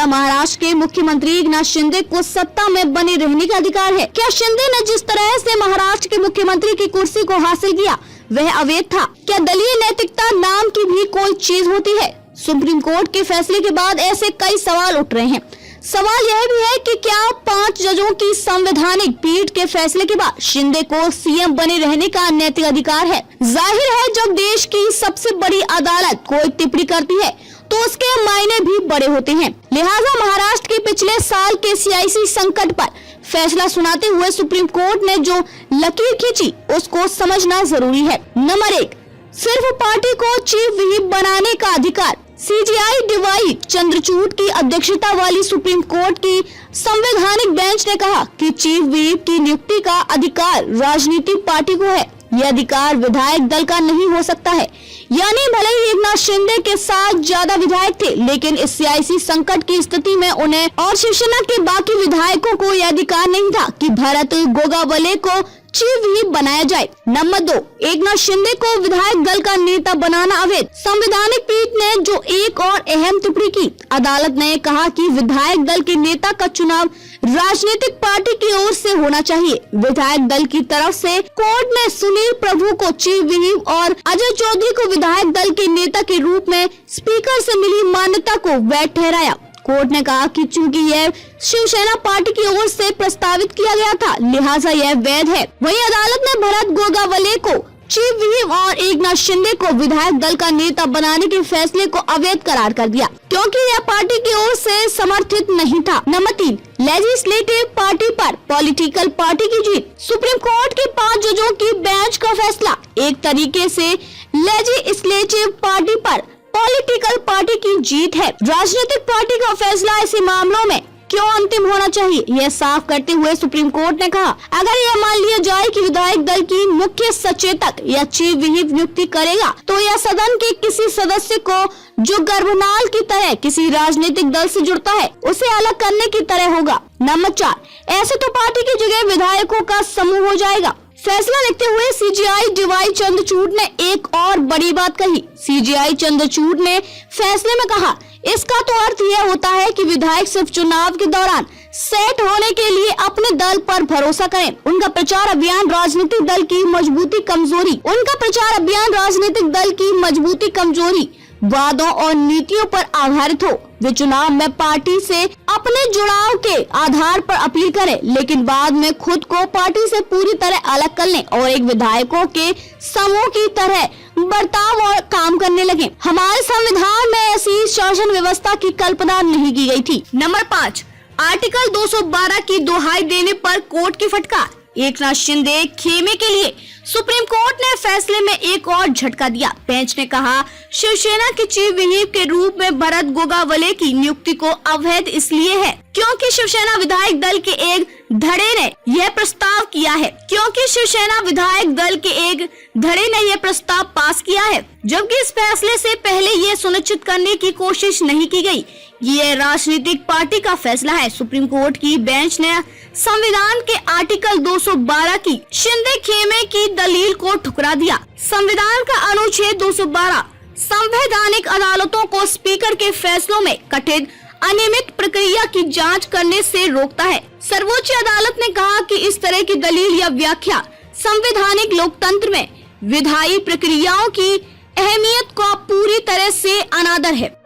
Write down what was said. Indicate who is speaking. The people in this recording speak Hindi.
Speaker 1: महाराष्ट्र के मुख्यमंत्री एकनाथ शिंदे को सत्ता में बने रहने का अधिकार है। क्या शिंदे ने जिस तरह से महाराष्ट्र के मुख्यमंत्री की कुर्सी को हासिल किया वह अवैध था? क्या दलीय नैतिकता नाम की भी कोई चीज होती है? सुप्रीम कोर्ट के फैसले के बाद ऐसे कई सवाल उठ रहे हैं। सवाल यह भी है कि क्या 5 जजों की संवैधानिक पीठ के फैसले के बाद शिंदे को सीएम बने रहने का नैतिक अधिकार है? जाहिर है, जब देश की सबसे बड़ी अदालत कोई टिप्पणी करती है तो उसके मायने भी बड़े होते हैं। लिहाजा महाराष्ट्र के पिछले साल के सियासी संकट पर फैसला सुनाते हुए सुप्रीम कोर्ट ने जो लकीर खींची उसको समझना जरूरी है। नंबर 1, सिर्फ पार्टी को चीफ व्हिप बनाने का अधिकार। सीजेआई डीवाई चंद्रचूड़ की अध्यक्षता वाली सुप्रीम कोर्ट की संवैधानिक बेंच ने कहा कि चीफ व्हिप की नियुक्ति का अधिकार राजनीतिक पार्टी को है। यह अधिकार विधायक दल का नहीं हो सकता है। यानी भले ही एकनाथ शिंदे के साथ ज्यादा विधायक थे, लेकिन इस सियासी संकट की स्थिति में उन्हें और शिवसेना के बाकी विधायकों को यह अधिकार नहीं था कि भरत गोगावले को चीफ व्हिप बनाया जाए। नंबर 2, एकनाथ शिंदे को विधायक दल का नेता बनाना अवैध। संवैधानिक पीठ ने जो एक और अहम टिप्पणी की, अदालत ने कहा कि विधायक दल के नेता का चुनाव राजनीतिक पार्टी की ओर से होना चाहिए। विधायक दल की तरफ से कोर्ट ने सुनील प्रभु को चीफ व्हिप और अजय चौधरी को विधायक दल के नेता के रूप में स्पीकर से मिली मान्यता को वैध ठहराया। कोर्ट ने कहा कि चूंकि यह शिवसेना पार्टी की ओर से प्रस्तावित किया गया था, लिहाजा यह वैध है। वहीं अदालत ने भरत गोगावले को चीफ व्हिप और एकनाथ शिंदे को विधायक दल का नेता बनाने के फैसले को अवैध करार कर दिया, क्योंकि यह पार्टी की ओर से समर्थित नहीं था। नंबर 3, लेजिस्लेटिव पार्टी पर पॉलिटिकल पार्टी की जीत। सुप्रीम कोर्ट के 5 जजों की बेंच का फैसला एक तरीके से लेजिस्लेटिव पार्टी पर पॉलिटिकल पार्टी की जीत है। राजनीतिक पार्टी का फैसला ऐसे मामलों में क्यों अंतिम होना चाहिए, यह साफ करते हुए सुप्रीम कोर्ट ने कहा, अगर यह मान लिया जाए कि विधायक दल की मुख्य सचेतक या चीफ व्हिप नियुक्ति करेगा तो यह सदन के किसी सदस्य को जो गर्भनाल की तरह किसी राजनीतिक दल से जुड़ता है उसे अलग करने की तरह होगा। नंबर 4, ऐसे तो पार्टी की जगह विधायकों का समूह हो जाएगा। फैसला लिखते हुए सीजेआई डीवाई चंद्रचूड़ ने एक और बड़ी बात कही। सीजेआई चंद्रचूड़ ने फैसले में कहा, इसका तो अर्थ यह होता है कि विधायक सिर्फ चुनाव के दौरान सेट होने के लिए अपने दल पर भरोसा करें। उनका प्रचार अभियान राजनीतिक दल की मजबूती कमजोरी वादों और नीतियों पर आधारित हो। वे चुनाव में पार्टी से अपने जुड़ाव के आधार पर अपील करें, लेकिन बाद में खुद को पार्टी से पूरी तरह अलग कर लें और एक विधायकों के समूह की तरह बर्ताव और काम करने लगे। हमारे संविधान में ऐसी शासन व्यवस्था की कल्पना नहीं की गई थी। नंबर 5, आर्टिकल 212 की दोहाई देने पर कोर्ट की फटकार। एकनाथ शिंदे खेमे के लिए सुप्रीम कोर्ट ने फैसले में एक और झटका दिया। बेंच ने कहा, शिवसेना के चीफ व्हिप के रूप में भरत गोगावले की नियुक्ति को अवैध इसलिए है क्योंकि शिवसेना विधायक दल के एक धड़े ने यह प्रस्ताव पास किया है, जबकि इस फैसले से पहले यह सुनिश्चित करने की कोशिश नहीं की गई। ये राजनीतिक पार्टी का फैसला है। सुप्रीम कोर्ट की बेंच ने संविधान के आर्टिकल 212 की शिंदे खेमे की दलील को ठुकरा दिया। संविधान का अनुच्छेद 212 संवैधानिक अदालतों को स्पीकर के फैसलों में कथित अनियमित प्रक्रिया की जांच करने से रोकता है। सर्वोच्च अदालत ने कहा कि इस तरह की दलील या व्याख्या संवैधानिक लोकतंत्र में विधायी प्रक्रियाओं की अहमियत का पूरी तरह से अनादर है।